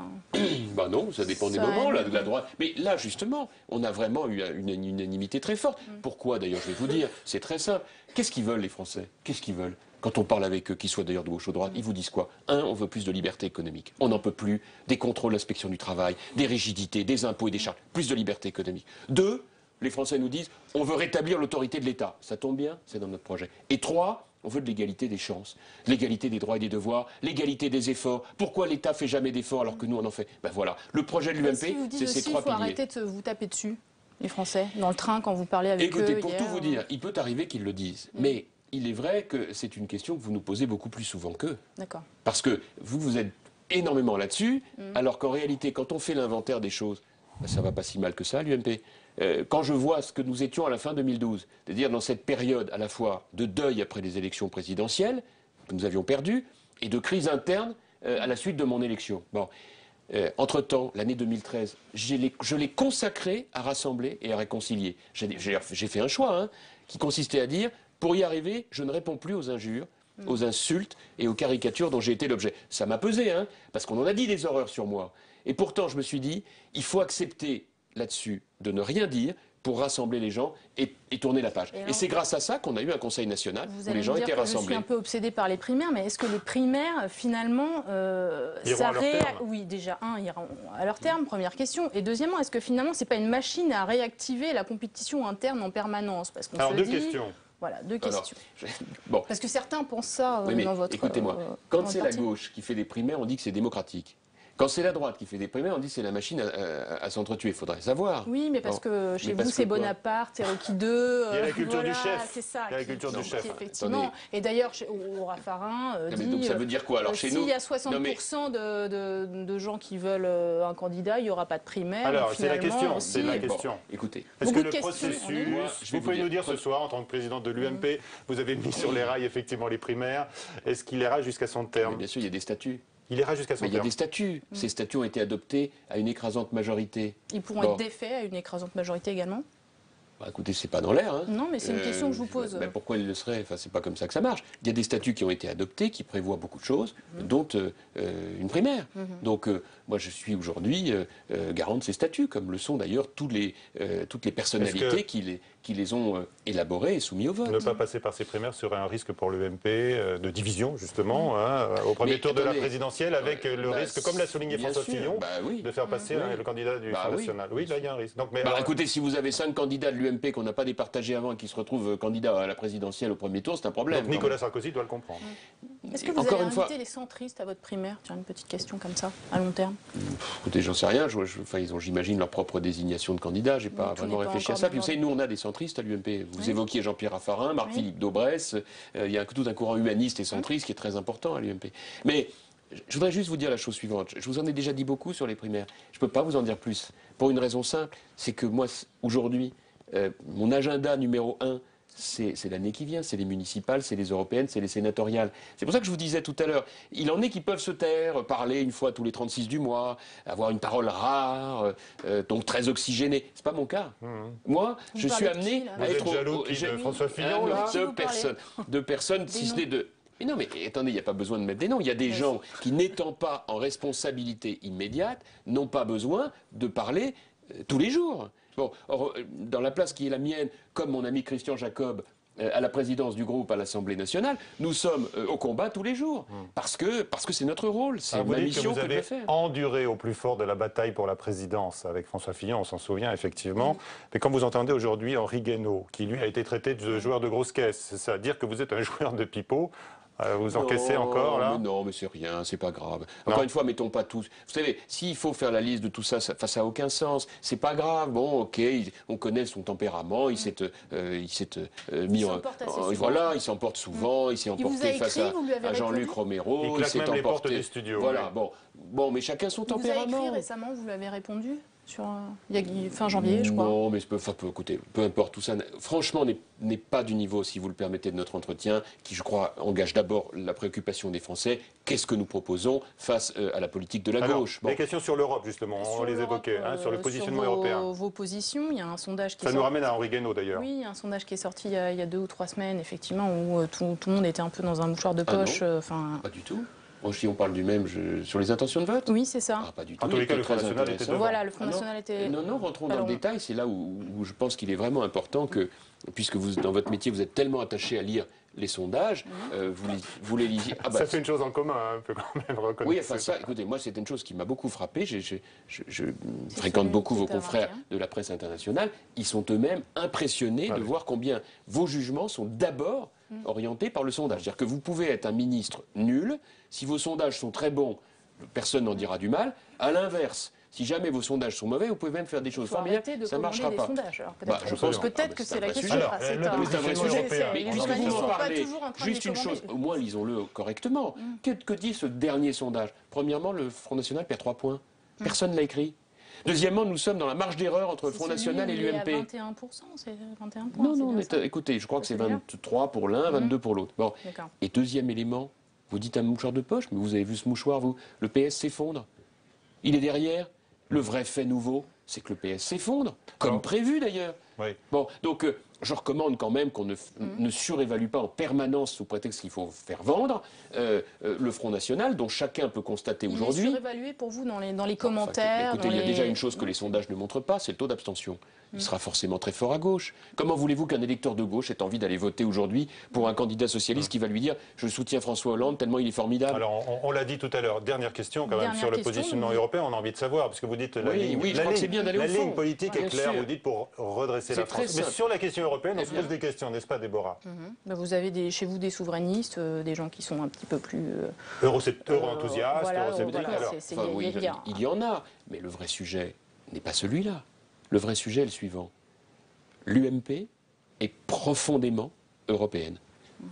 Bah non, ça dépend des moments, la droite. Mais là, justement, on a vraiment eu une unanimité très forte. Pourquoi, d'ailleurs, je vais vous dire, c'est très simple. Qu'est-ce qu'ils veulent, les Français? Qu'est-ce qu'ils veulent? Quand on parle avec eux, qu'ils soient d'ailleurs de gauche ou de droite, ils vous disent quoi? Un, on veut plus de liberté économique. On n'en peut plus des contrôles d'inspection du travail, des rigidités, des impôts et des charges. Plus de liberté économique. Deux, les Français nous disent, on veut rétablir l'autorité de l'État. Ça tombe bien, c'est dans notre projet. Et trois, on veut de l'égalité des chances, l'égalité des droits et des devoirs, l'égalité des efforts. Pourquoi l'État fait jamais d'efforts alors que nous on en fait? Ben voilà, le projet de l'UMP, c'est ces trois piliers. Il faut arrêter de vous taper dessus, les Français, dans le train quand vous parlez avec eux. Écoutez, pour tout vous dire, il peut arriver qu'ils le disent, mais il est vrai que c'est une question que vous nous posez beaucoup plus souvent qu'eux. D'accord. Parce que vous êtes énormément là-dessus, alors qu'en réalité, quand on fait l'inventaire des choses, ben, ça va pas si mal que ça, l'UMP. Quand je vois ce que nous étions à la fin 2012, c'est-à-dire dans cette période à la fois de deuil après les élections présidentielles, que nous avions perdues, et de crise interne à la suite de mon élection. Bon. Entre-temps, l'année 2013, je l'ai consacrée à rassembler et à réconcilier. J'ai fait un choix qui consistait à dire, pour y arriver, je ne réponds plus aux injures, aux insultes et aux caricatures dont j'ai été l'objet. Ça m'a pesé, parce qu'on en a dit des horreurs sur moi. Et pourtant, je me suis dit, il faut accepter là-dessus de ne rien dire pour rassembler les gens et tourner la page. Et c'est grâce à ça qu'on a eu un Conseil national où les gens étaient rassemblés. Je suis un peu obsédée par les primaires, mais est-ce que les primaires, finalement, ça oui, déjà, iront à leur terme, première question. Et deuxièmement, est-ce que finalement, c'est pas une machine à réactiver la compétition interne en permanence? Parce qu'on Alors, deux questions. Voilà, deux questions. Bon. Parce que certains pensent ça oui, mais dans votre... écoutez-moi, quand c'est la gauche qui fait des primaires, on dit que c'est démocratique. Quand c'est la droite qui fait des primaires, on dit c'est la machine à s'entretuer. Il faudrait savoir. Oui, mais parce que chez vous, c'est Bonaparte, c'est Rocky II. Il y a la culture du chef. C'est ça. Il y a la culture du chef. Effectivement. Et d'ailleurs, au Raffarin dit... donc ça veut dire quoi alors chez nous? S'il y a 60% de gens qui veulent un candidat, il n'y aura pas de primaire. Alors, c'est la question. Aussi, c'est la question. Bon, écoutez. Est-ce que Beaucoup le de questions, processus, vous pouvez nous dire ce soir, en tant que président de l'UMP, vous avez mis sur les rails effectivement les primaires, est-ce qu'il ira jusqu'à son terme? Bien sûr, il y a des statuts. Il ira jusqu'à son Mais il y a terme. des statuts. Ces statuts ont été adoptés à une écrasante majorité. Ils pourront être défaits à une écrasante majorité également? Bah, écoutez, c'est pas dans l'air. Hein. Non, mais c'est une question que je vous pose. Ben, pourquoi il le serait? Enfin, c'est pas comme ça que ça marche. Il y a des statuts qui ont été adoptés, qui prévoient beaucoup de choses, dont une primaire. Donc, moi, je suis aujourd'hui garant de ces statuts, comme le sont d'ailleurs toutes les personnalités qui les ont élaborés et soumis au vote. Ne pas passer par ces primaires serait un risque pour l'UMP de division, justement, hein, au premier tour de la présidentielle, avec le risque, comme l'a souligné François Fillon, de faire passer le candidat du Front National. Oui, là, il y a un risque. Donc, mais, écoutez, si vous avez 5 candidats de l'UMP qu'on n'a pas départagés avant et qui se retrouvent candidats à la présidentielle au premier tour, c'est un problème. donc Nicolas Sarkozy doit le comprendre. Est-ce que vous allez inviter les centristes à votre primaire? Tiens, une petite question comme ça, à long terme. Écoutez, j'en sais rien. Ils ont, j'imagine, leur propre désignation de candidat. J'ai pas vraiment réfléchi à ça. Puis vous savez, nous, on a des centristes à l'UMP. Vous évoquiez Jean-Pierre Raffarin, Marc-Philippe Daubresse. Il y a tout un courant humaniste et centriste qui est très important à l'UMP. Mais je voudrais juste vous dire la chose suivante. Je vous en ai déjà dit beaucoup sur les primaires. Je ne peux pas vous en dire plus. Pour une raison simple, c'est que moi, aujourd'hui, mon agenda numéro 1, c'est l'année qui vient, c'est les municipales, c'est les européennes, c'est les sénatoriales. C'est pour ça que je vous disais tout à l'heure, il en est qui peuvent se taire, parler une fois tous les 36 du mois, avoir une parole rare, donc très oxygénée. C'est pas mon cas. Moi, je suis amené à être jaloux de François Fillon, là deux personnes, si ce n'est deux. Mais non, mais attendez, il n'y a pas besoin de mettre des noms. Il y a des gens qui, n'étant pas en responsabilité immédiate, n'ont pas besoin de parler tous les jours. Bon, or, dans la place qui est la mienne, comme mon ami Christian Jacob à la présidence du groupe à l'Assemblée nationale, nous sommes au combat tous les jours. Parce que c'est notre rôle, c'est ma mission que je vais faire. Vous avez enduré au plus fort de la bataille pour la présidence avec François Fillon, on s'en souvient effectivement. Mais quand vous entendez aujourd'hui Henri Guénaud, qui lui a été traité de joueur de grosse caisse, c'est ça, dire que vous êtes un joueur de pipeau. Vous encaissez encore, là? Non, mais c'est rien, c'est pas grave. Encore une fois, mettons pas tous. Vous savez, s'il faut faire la liste de tout ça, ça n'a aucun sens. C'est pas grave. Bon, ok, on connaît son tempérament, il s'est mis en... Voilà, il s'emporte souvent, il s'est emporté face à Jean-Luc Romero. Il claque même les portes du studio. Voilà, bon, mais chacun son tempérament. Vous avez écrit récemment, vous lui avez répondu il y a fin janvier, je crois. Non, mais écoutez, peu importe tout ça. Franchement, n'est pas du niveau, si vous le permettez, de notre entretien, qui, je crois, engage d'abord la préoccupation des Français. Qu'est-ce que nous proposons face à la politique de la gauche? Les questions sur l'Europe, justement, on les évoquait, sur le positionnement européen. Vos positions, il y a un sondage qui Ça nous ramène à Henri Guénaud, d'ailleurs. Oui, il y a un sondage qui est sorti il y a 2 ou 3 semaines, effectivement, où tout le monde était un peu dans un mouchoir de poche. Pas du tout. Si on parle du même sur les intentions de vote? Oui, c'est ça. Pas du tout. En tous les cas, le Front National était devant. Voilà, le Front National était... Non, rentrons dans le détail. C'est là où je pense qu'il est vraiment important que, puisque vous, dans votre métier, vous êtes tellement attaché à lire les sondages, vous les lisiez. Ça fait une chose en commun, un peu quand même, reconnaître. Oui, enfin ça, écoutez, moi c'était une chose qui m'a beaucoup frappé. Je fréquente beaucoup vos confrères de la presse internationale. Ils sont eux-mêmes impressionnés de voir combien vos jugements sont d'abord orientés par le sondage. C'est-à-dire que vous pouvez être un ministre nul, si vos sondages sont très bons, personne n'en dira du mal. À l'inverse, si jamais vos sondages sont mauvais, vous pouvez même faire des choses formidables, ça ne marchera pas. Je pense peut-être que c'est la question. C'est un vrai sujet. Mais puisque vous en parlez, juste une chose, au moins lisons-le correctement. Que dit ce dernier sondage? Premièrement, le Front National perd 3 points. Personne ne l'a écrit. Deuxièmement, nous sommes dans la marge d'erreur entre le Front National et l'UMP. C'est 21%, c'est 21 points. Non, mais écoutez, je crois que c'est 23 pour l'un, 22 pour l'autre. Bon. Et deuxième élément, vous dites un mouchoir de poche, mais vous avez vu ce mouchoir, vous? Le PS s'effondre. Il est derrière. Le vrai fait nouveau, c'est que le PS s'effondre, comme prévu d'ailleurs. Oui. Bon, donc je recommande quand même qu'on ne surévalue pas en permanence sous prétexte qu'il faut faire vendre le Front National, dont chacun peut constater aujourd'hui. Il est surévalué pour vous dans les commentaires. Écoutez, il y a déjà une chose que les sondages ne montrent pas, c'est le taux d'abstention. Il sera forcément très fort à gauche. Comment voulez-vous qu'un électeur de gauche ait envie d'aller voter aujourd'hui pour un candidat socialiste qui va lui dire « je soutiens François Hollande tellement il est formidable ». Alors, on l'a dit tout à l'heure, dernière question quand même sur le positionnement européen, on a envie de savoir, parce que vous dites la ligne je crois que c'est bien d'aller au fond. La ligne politique est claire, vous dites pour redresser intéresser la France. Mais sur la question européenne, on se pose des questions, n'est-ce pas, Déborah? Vous avez chez vous des souverainistes, des gens qui sont un petit peu plus... Euro-enthousiastes, voilà, eurosceptiques. Il y en a, mais le vrai sujet n'est pas celui-là. Le vrai sujet est le suivant. L'UMP est profondément européenne.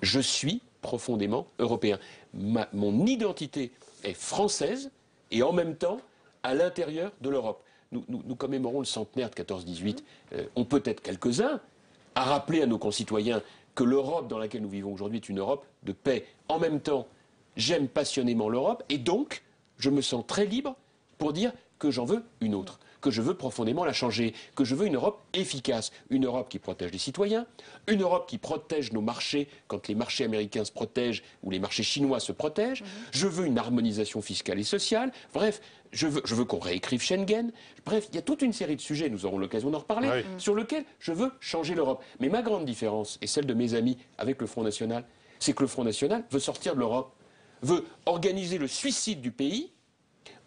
Je suis profondément européen. Mon identité est française et en même temps à l'intérieur de l'Europe. Nous commémorons le centenaire de 14-18. On peut être quelques-uns à rappeler à nos concitoyens que l'Europe dans laquelle nous vivons aujourd'hui est une Europe de paix. En même temps, j'aime passionnément l'Europe et donc je me sens très libre pour dire que j'en veux une autre, que je veux profondément la changer, que je veux une Europe efficace, une Europe qui protège les citoyens, une Europe qui protège nos marchés quand les marchés américains se protègent ou les marchés chinois se protègent. Je veux une harmonisation fiscale et sociale. Bref, je veux qu'on réécrive Schengen. Bref, il y a toute une série de sujets, nous aurons l'occasion d'en reparler, sur lesquels je veux changer l'Europe. Mais ma grande différence, et celle de mes amis avec le Front National, c'est que le Front National veut sortir de l'Europe, veut organiser le suicide du pays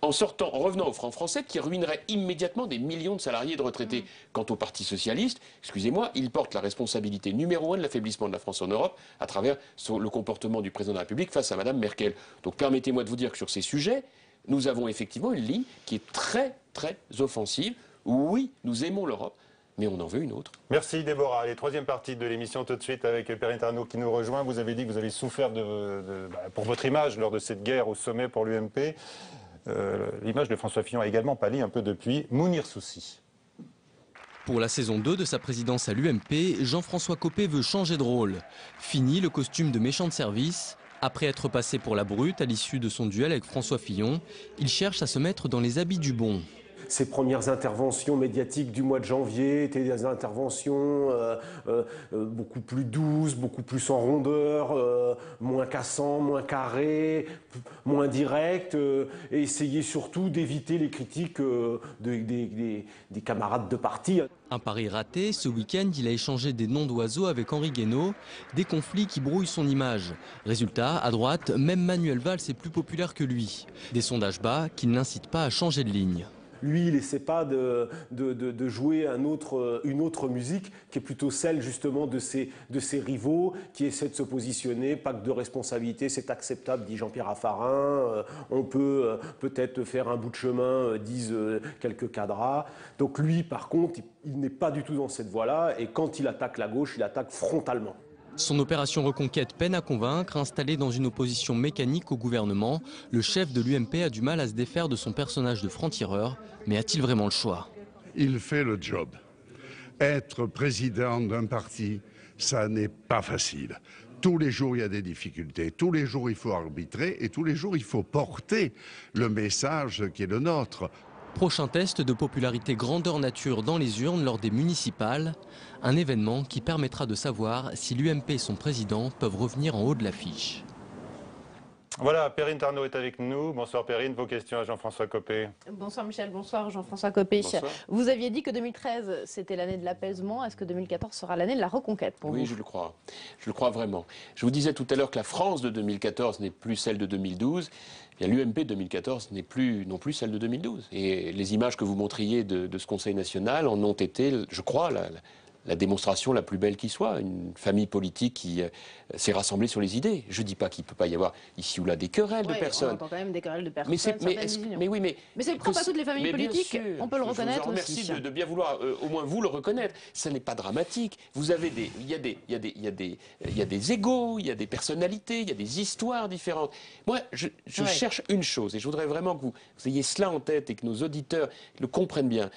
en revenant au franc français qui ruinerait immédiatement des millions de salariés et de retraités. Quant au Parti socialiste, excusez-moi, il porte la responsabilité numéro 1 de l'affaiblissement de la France en Europe à travers le comportement du président de la République face à Mme Merkel. Donc permettez-moi de vous dire que sur ces sujets, nous avons effectivement une ligne qui est très, très offensive. Oui, nous aimons l'Europe, mais on en veut une autre. Merci Déborah. Allez, troisième partie de l'émission tout de suite avec Perrine Arnault qui nous rejoint. Vous avez dit que vous avez souffert pour votre image lors de cette guerre au sommet pour l'UMP. L'image de François Fillon a également pâli un peu depuis. Mounir Soussi. Pour la saison 2 de sa présidence à l'UMP, Jean-François Copé veut changer de rôle. Fini le costume de méchant de service. Après être passé pour la brute à l'issue de son duel avec François Fillon, il cherche à se mettre dans les habits du bon. Ses premières interventions médiatiques du mois de janvier étaient des interventions beaucoup plus douces, beaucoup plus en rondeur, moins cassant, moins carré, moins direct, et essayer surtout d'éviter les critiques des camarades de parti. Un pari raté, ce week-end, il a échangé des noms d'oiseaux avec Henri Guénaud, des conflits qui brouillent son image. Résultat, à droite, même Manuel Valls est plus populaire que lui. Des sondages bas qui ne l'incitent pas à changer de ligne. Lui, il n'essaie pas de jouer une autre musique qui est plutôt celle justement de ses rivaux, qui essaie de se positionner, pacte de responsabilité, c'est acceptable, dit Jean-Pierre Raffarin, on peut peut-être faire un bout de chemin, disent quelques cadras. Donc lui, par contre, il n'est pas du tout dans cette voie-là, et quand il attaque la gauche, il attaque frontalement. Son opération Reconquête peine à convaincre. Installé dans une opposition mécanique au gouvernement, le chef de l'UMP a du mal à se défaire de son personnage de franc-tireur. Mais a-t-il vraiment le choix? Il fait le job. Être président d'un parti, ça n'est pas facile. Tous les jours, il y a des difficultés. Tous les jours, il faut arbitrer. Et tous les jours, il faut porter le message qui est le nôtre. Prochain test de popularité grandeur nature dans les urnes lors des municipales. Un événement qui permettra de savoir si l'UMP et son président peuvent revenir en haut de l'affiche. Voilà, Perrine Arnault est avec nous. Bonsoir Perrine, vos questions à Jean-François Copé. Bonsoir Michel, bonsoir Jean-François Copé. Bonsoir. Vous aviez dit que 2013 c'était l'année de l'apaisement. Est-ce que 2014 sera l'année de la reconquête pour vous? Oui, je le crois. Je le crois vraiment. Je vous disais tout à l'heure que la France de 2014 n'est plus celle de 2012. Eh bien, l'UMP de 2014 n'est plus non plus celle de 2012. Et les images que vous montriez de ce Conseil national en ont été, je crois, la démonstration la plus belle qui soit. Une famille politique qui s'est rassemblée sur les idées. Je ne dis pas qu'il ne peut pas y avoir ici ou là des querelles de personnes. On entend quand même des querelles de personnes. Mais c'est le propre à toutes les familles politiques, sûr, on peut le reconnaître je vous remercie aussi. de bien vouloir au moins vous le reconnaître. Ce n'est pas dramatique. Vous avez il y a des égos, il y a des personnalités, il y a des histoires différentes. Moi, je cherche une chose et je voudrais vraiment que vous ayez cela en tête et que nos auditeurs le comprennent bien.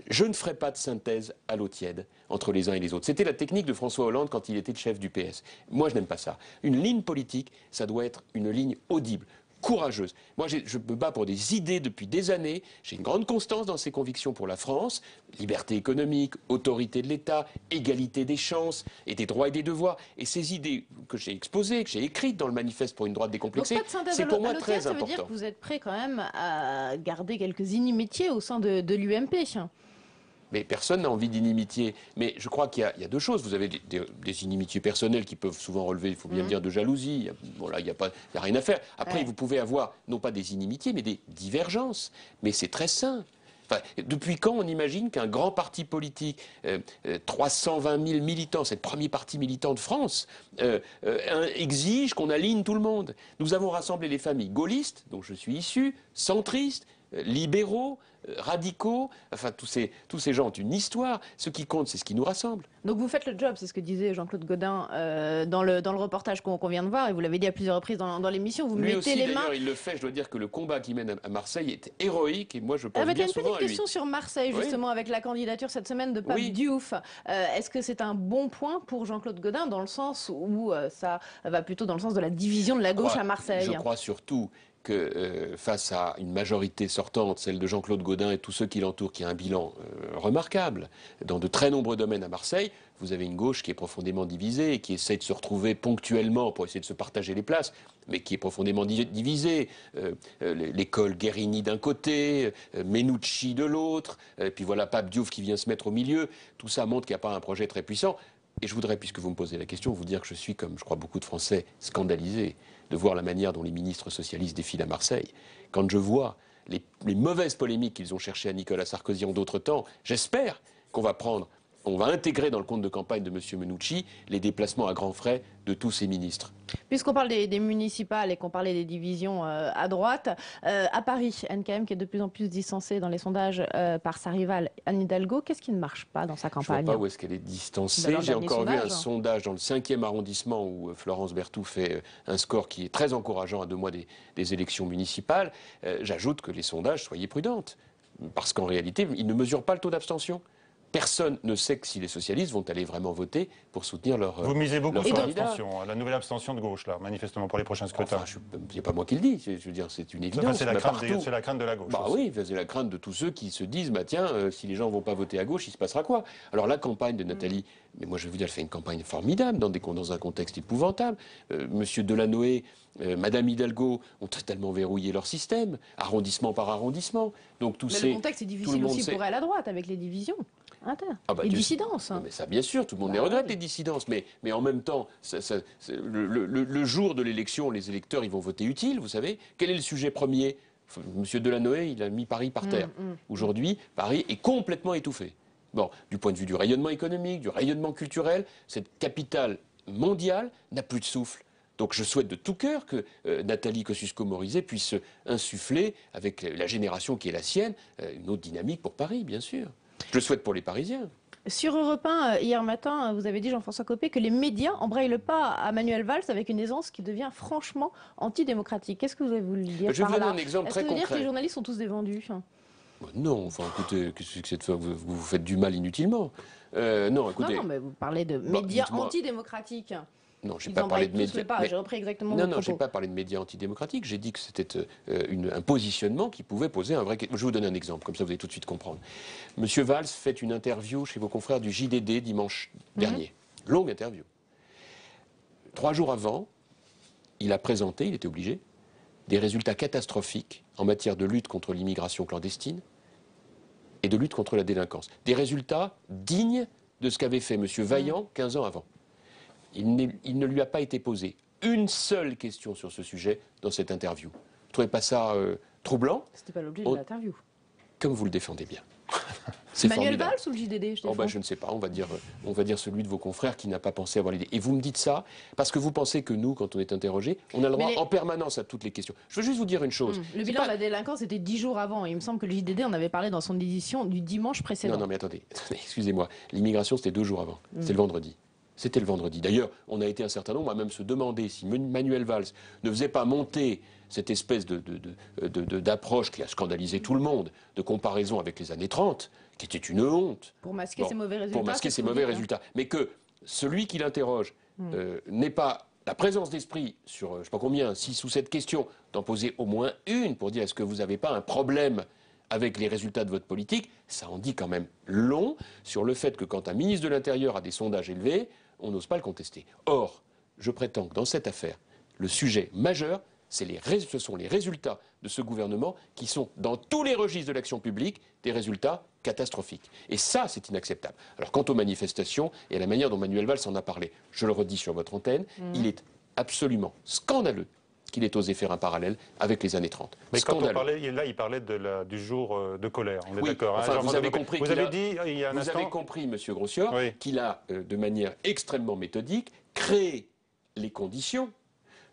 Je ne ferai pas de synthèse à l'eau tiède entre les uns et les autres. C'était la technique de François Hollande quand il était le chef du PS. Moi, je n'aime pas ça. Une ligne politique, ça doit être une ligne audible, courageuse. Moi, je me bats pour des idées depuis des années. J'ai une grande constance dans ces convictions pour la France. Liberté économique, autorité de l'État, égalité des chances et des droits et des devoirs. Et ces idées que j'ai exposées, que j'ai écrites dans le manifeste pour une droite décomplexée, c'est pour moi très important. Ça veut dire que vous êtes prêt quand même à garder quelques inimitiés au sein de l'UMP. Mais personne n'a envie d'inimitié. Mais je crois qu'il y a deux choses. Vous avez des inimitiés personnelles qui peuvent souvent relever, il faut bien dire, de jalousie. Il n'y a rien à faire. Après, vous pouvez avoir, non pas des inimitiés, mais des divergences. Mais c'est très sain. Enfin, depuis quand on imagine qu'un grand parti politique, 320 000 militants, c'est le premier parti militant de France, exige qu'on aligne tout le monde? Nous avons rassemblé les familles gaullistes, dont je suis issu, centristes, libéraux, radicaux, enfin tous ces gens ont une histoire. Ce qui compte, c'est ce qui nous rassemble. Donc vous faites le job, c'est ce que disait Jean-Claude Gaudin dans le reportage qu'on vient de voir, et vous l'avez dit à plusieurs reprises dans l'émission. Vous Lui mettez aussi, les mains. d'ailleurs, il le fait. Je dois dire que le combat qu'il mène à Marseille est héroïque, et moi je pense Il y a bien une souvent petite à lui. question sur Marseille, justement, avec la candidature cette semaine de Pape Diouf. Est-ce que c'est un bon point pour Jean-Claude Gaudin, dans le sens où ça va plutôt dans le sens de la division de la gauche à Marseille? Je crois surtout que face à une majorité sortante, celle de Jean-Claude Gaudin et tous ceux qui l'entourent, qui a un bilan remarquable dans de très nombreux domaines à Marseille, vous avez une gauche qui est profondément divisée et qui essaie de se retrouver ponctuellement pour essayer de se partager les places, mais qui est profondément divisée. L'école Guérini d'un côté, Menucci de l'autre, et puis voilà Pape Diouf qui vient se mettre au milieu. Tout ça montre qu'il n'y a pas un projet très puissant. Et je voudrais, puisque vous me posez la question, vous dire que je suis, comme je crois beaucoup de Français, scandalisé de voir la manière dont les ministres socialistes défilent à Marseille. Quand je vois les mauvaises polémiques qu'ils ont cherchées à Nicolas Sarkozy en d'autres temps, j'espère qu'on va intégrer dans le compte de campagne de M. Menucci les déplacements à grands frais de tous ces ministres. Puisqu'on parle des municipales et qu'on parlait des divisions à droite, à Paris, NKM qui est de plus en plus distancée dans les sondages par sa rivale Anne Hidalgo, qu'est-ce qui ne marche pas dans sa campagne? Je ne vois pas où est-ce qu'elle est distancée. J'ai encore vu un sondage dans le 5e arrondissement où Florence Berthoud fait un score qui est très encourageant à 2 mois des élections municipales. J'ajoute que les sondages, soyez prudentes, parce qu'en réalité, ils ne mesurent pas le taux d'abstention. Personne ne sait que si les socialistes vont aller vraiment voter pour soutenir leur Vous misez beaucoup sur candidat. l'abstention, la nouvelle abstention de gauche, là, manifestement, pour les prochains scrutins. Enfin, c'est pas moi qui le dis, je veux dire, c'est une évidence. C'est la crainte de la gauche. Bah oui, c'est la crainte de tous ceux qui se disent, bah tiens, si les gens ne vont pas voter à gauche, il se passera quoi? Alors la campagne de Nathalie, mais moi je vais vous dire, elle fait une campagne formidable dans un contexte épouvantable. Monsieur Delanoë, Madame Hidalgo ont totalement verrouillé leur système, arrondissement par arrondissement. Donc le contexte est difficile aussi pour elle à droite, avec les divisions. Les dissidences. Mais ça, bien sûr, tout le monde les regrette, les dissidences. Mais en même temps, le jour de l'élection, les électeurs, ils vont voter utile, vous savez. Quel est le sujet premier? Monsieur Delanoë, il a mis Paris par terre. Aujourd'hui, Paris est complètement étouffé. Bon, du point de vue du rayonnement économique, du rayonnement culturel, cette capitale mondiale n'a plus de souffle. Donc je souhaite de tout cœur que Nathalie Kosciusko-Morizet puisse insuffler, avec la génération qui est la sienne, une autre dynamique pour Paris, bien sûr. Je le souhaite pour les Parisiens. Sur Europe 1, hier matin, vous avez dit, Jean-François Copé, que les médias embrayent le pas à Manuel Valls avec une aisance qui devient franchement antidémocratique. Qu'est-ce que vous avez voulu dire par là? Je vais vous donner un Est-ce exemple très que vous concret. dire que les journalistes sont tous des vendus? Non, enfin écoutez, qu'est-ce que c'est de faire? Vous faites du mal inutilement. Non, écoutez. Non, mais vous parlez de médias antidémocratiques. Non, je n'ai pas parlé de médias. J'ai repris exactement votre Non, propos. je n'ai pas parlé de médias antidémocratiques. J'ai dit que c'était un positionnement qui pouvait poser un vrai. Je vais vous donner un exemple, comme ça vous allez tout de suite comprendre. Monsieur Valls fait une interview chez vos confrères du JDD dimanche dernier. Longue interview. 3 jours avant, il a présenté, il était obligé, des résultats catastrophiques en matière de lutte contre l'immigration clandestine et de lutte contre la délinquance. Des résultats dignes de ce qu'avait fait monsieur Vaillant 15 ans avant. Il ne lui a pas été posé une seule question sur ce sujet dans cette interview. Vous ne trouvez pas ça troublant? C'était pas l'objet de l'interview. Comme vous le défendez bien. Manuel Valls ou le JDD? Je ne sais pas, on va dire celui de vos confrères qui n'a pas pensé avoir l'idée. Et vous me dites ça parce que vous pensez que nous, quand on est interrogé, on a le droit en permanence à toutes les questions. Je veux juste vous dire une chose. Le bilan de la délinquance était 10 jours avant. Il me semble que le JDD en avait parlé dans son édition du dimanche précédent. Non, mais attendez, excusez-moi. L'immigration, c'était 2 jours avant. C'était le vendredi. C'était le vendredi. D'ailleurs, on a été un certain nombre à même se demander si Manuel Valls ne faisait pas monter cette espèce d'approche qui a scandalisé tout le monde, de comparaison avec les années 30, qui était une honte. Pour masquer ses mauvais résultats. Pour masquer ses mauvais résultats. Mais que celui qui l'interroge n'ait pas la présence d'esprit sur, je ne sais pas combien, 6 ou 7 questions, d'en poser au moins une pour dire est-ce que vous n'avez pas un problème avec les résultats de votre politique, ça en dit quand même long sur le fait que quand un ministre de l'Intérieur a des sondages élevés, on n'ose pas le contester. Or, je prétends que dans cette affaire, le sujet majeur, ce sont les résultats de ce gouvernement qui sont, dans tous les registres de l'action publique, des résultats catastrophiques. Et ça, c'est inacceptable. Alors, quant aux manifestations et à la manière dont Manuel Valls en a parlé, je le redis sur votre antenne, il est absolument scandaleux qu'il ait osé faire un parallèle avec les années 30. Mais quand on Scandaleux. parlait, là, il parlait du jour de colère, on est Oui, d'accord. enfin, vous avez compris qu'il a- dit il y a un Vous instant... avez compris, Monsieur Grossior, Oui. qu'il a, de manière extrêmement méthodique, créé les conditions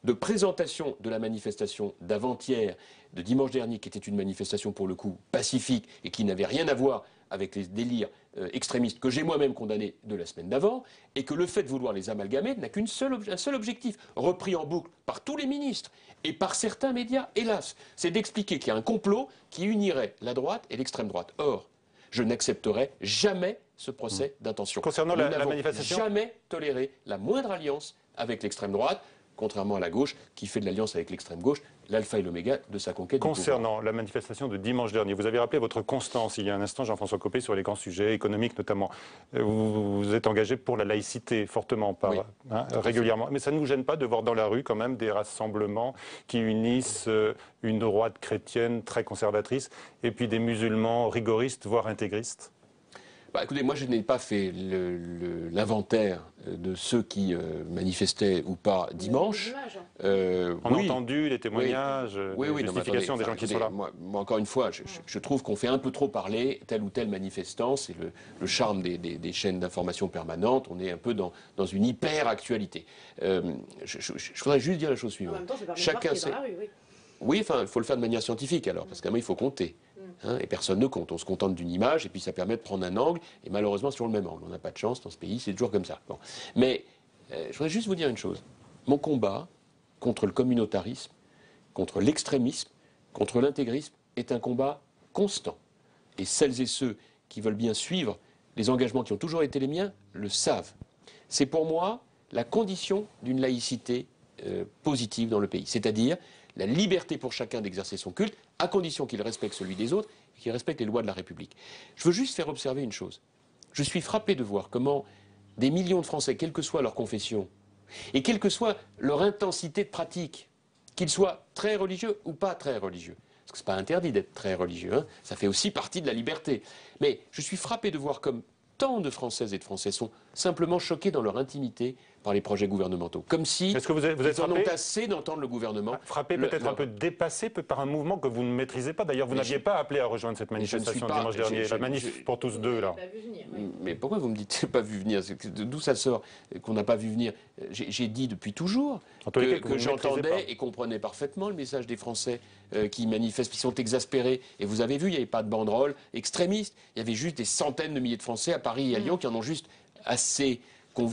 de présentation de la manifestation d'avant-hier, de dimanche dernier, qui était une manifestation pour le coup pacifique et qui n'avait rien à voir avec les délires extrémistes que j'ai moi-même condamnés de la semaine d'avant, et que le fait de vouloir les amalgamer n'a qu'un seul objectif, repris en boucle par tous les ministres et par certains médias, hélas, c'est d'expliquer qu'il y a un complot qui unirait la droite et l'extrême droite. Or, je n'accepterai jamais ce procès d'intention. Concernant Nous la n'avons manifestation, jamais toléré la moindre alliance avec l'extrême droite, contrairement à la gauche, qui fait de l'alliance avec l'extrême gauche l'alpha et l'oméga de sa conquête du pouvoir. concernant la manifestation de dimanche dernier, vous avez rappelé votre constance il y a un instant, Jean-François Copé, sur les grands sujets économiques notamment. Vous vous êtes engagé pour la laïcité fortement, Oui. régulièrement. Mais ça ne vous gêne pas de voir dans la rue quand même des rassemblements qui unissent une droite chrétienne très conservatrice et puis des musulmans rigoristes, voire intégristes? Bah, écoutez, moi je n'ai pas fait l'inventaire de ceux qui manifestaient ou pas dimanche. On a entendu les témoignages, les non, mais justifications attendez, des gens qui sont là. Moi, encore une fois, je trouve qu'on fait un peu trop parler tel ou tel manifestant. C'est le charme des chaînes d'information permanentes. On est un peu dans une hyper-actualité. Je voudrais juste dire la chose suivante. En même temps, c'est pas Chacun dans sait. la rue, oui. Oui, enfin, il faut le faire de manière scientifique alors, parce qu'à un moment, il faut compter. Et personne ne compte. On se contente d'une image, et puis ça permet de prendre un angle, et malheureusement, c'est toujours le même angle. On n'a pas de chance dans ce pays, c'est toujours comme ça. Bon. Mais je voudrais juste vous dire une chose. Mon combat contre le communautarisme, contre l'extrémisme, contre l'intégrisme, est un combat constant. Et celles et ceux qui veulent bien suivre les engagements qui ont toujours été les miens le savent. C'est pour moi la condition d'une laïcité positive dans le pays. C'est-à-dire la liberté pour chacun d'exercer son culte, à condition qu'il respecte celui des autres et qu'il respecte les lois de la République. Je veux juste faire observer une chose. Je suis frappé de voir comment des millions de Français, quelle que soit leur confession, et quelle que soit leur intensité de pratique, qu'ils soient très religieux ou pas très religieux, parce que ce n'est pas interdit d'être très religieux, hein, ça fait aussi partie de la liberté. Mais je suis frappé de voir comme tant de Françaises et de Français sont simplement choqués dans leur intimité par les projets gouvernementaux. Comme si Est-ce que vous êtes ils en ont frappé assez d'entendre le gouvernement. Frappé, peut-être un peu dépassé par un mouvement que vous ne maîtrisez pas. D'ailleurs, vous n'aviez pas appelé à rejoindre cette manifestation dimanche dernier, la manif pour tous deux, là. Mais pourquoi vous me dites pas vu venir? D'où ça sort qu'on n'a pas vu venir? J'ai dit depuis toujours que j'entendais et comprenais parfaitement le message des Français qui manifestent, qui sont exaspérés. Et vous avez vu, il n'y avait pas de banderole extrémiste. Il y avait juste des centaines de milliers de Français à Paris et à Lyon qui en ont juste assez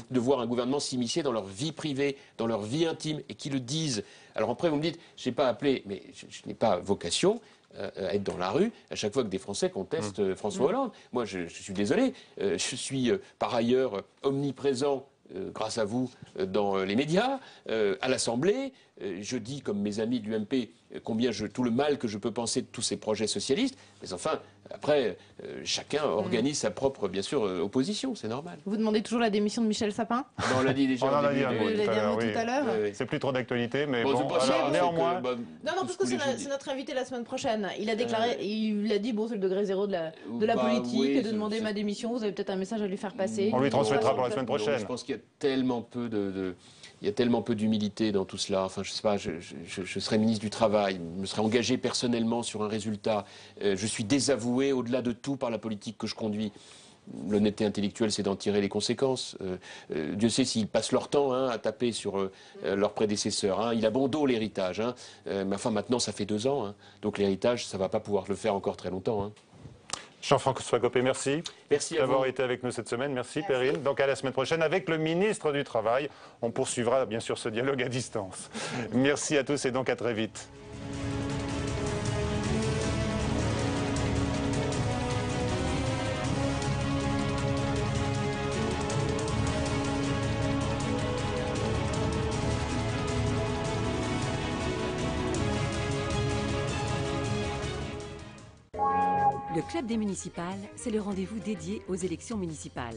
de voir un gouvernement s'immiscer dans leur vie privée, dans leur vie intime, et qui le disent. Alors après, vous me dites, je n'ai pas appelé, mais je n'ai pas vocation à être dans la rue à chaque fois que des Français contestent François Hollande. Moi, je suis désolé, je suis par ailleurs omniprésent, grâce à vous, dans les médias, à l'Assemblée. Je dis, comme mes amis de l'UMP, tout le mal que je peux penser de tous ces projets socialistes. Mais enfin, après, chacun organise sa propre, bien sûr, opposition, c'est normal. Vous demandez toujours la démission de Michel Sapin? On l'a dit déjà. On en a dit un Vous mot l'avez dit un mot tout à l'heure. C'est plus trop d'actualité, mais Bon, bon, c'est pas alors, ça, néanmoins... Non, parce que c'est notre invité la semaine prochaine. Il a déclaré, il a dit, bon, c'est le degré zéro de la politique, oui, de demander ma démission. Vous avez peut-être un message à lui faire passer. On lui transmettra pour la semaine prochaine. Non, je pense qu'il y a tellement peu il y a tellement peu d'humilité dans tout cela. Enfin, je sais pas, je serais ministre du Travail, je me serais engagé personnellement sur un résultat. Je suis désavoué au-delà de tout par la politique que je conduis. L'honnêteté intellectuelle, c'est d'en tirer les conséquences. Dieu sait s'ils passent leur temps à taper sur leurs prédécesseurs. Il a bon dos, l'héritage. Mais enfin, maintenant, ça fait 2 ans. Donc l'héritage, ça ne va pas pouvoir le faire encore très longtemps. Jean-François Copé, merci. Merci à vous d'avoir été avec nous cette semaine. Merci, Perrine. Donc à la semaine prochaine avec le ministre du Travail. On poursuivra bien sûr ce dialogue à distance. Merci à tous et donc à très vite. Le Club des municipales, c'est le rendez-vous dédié aux élections municipales.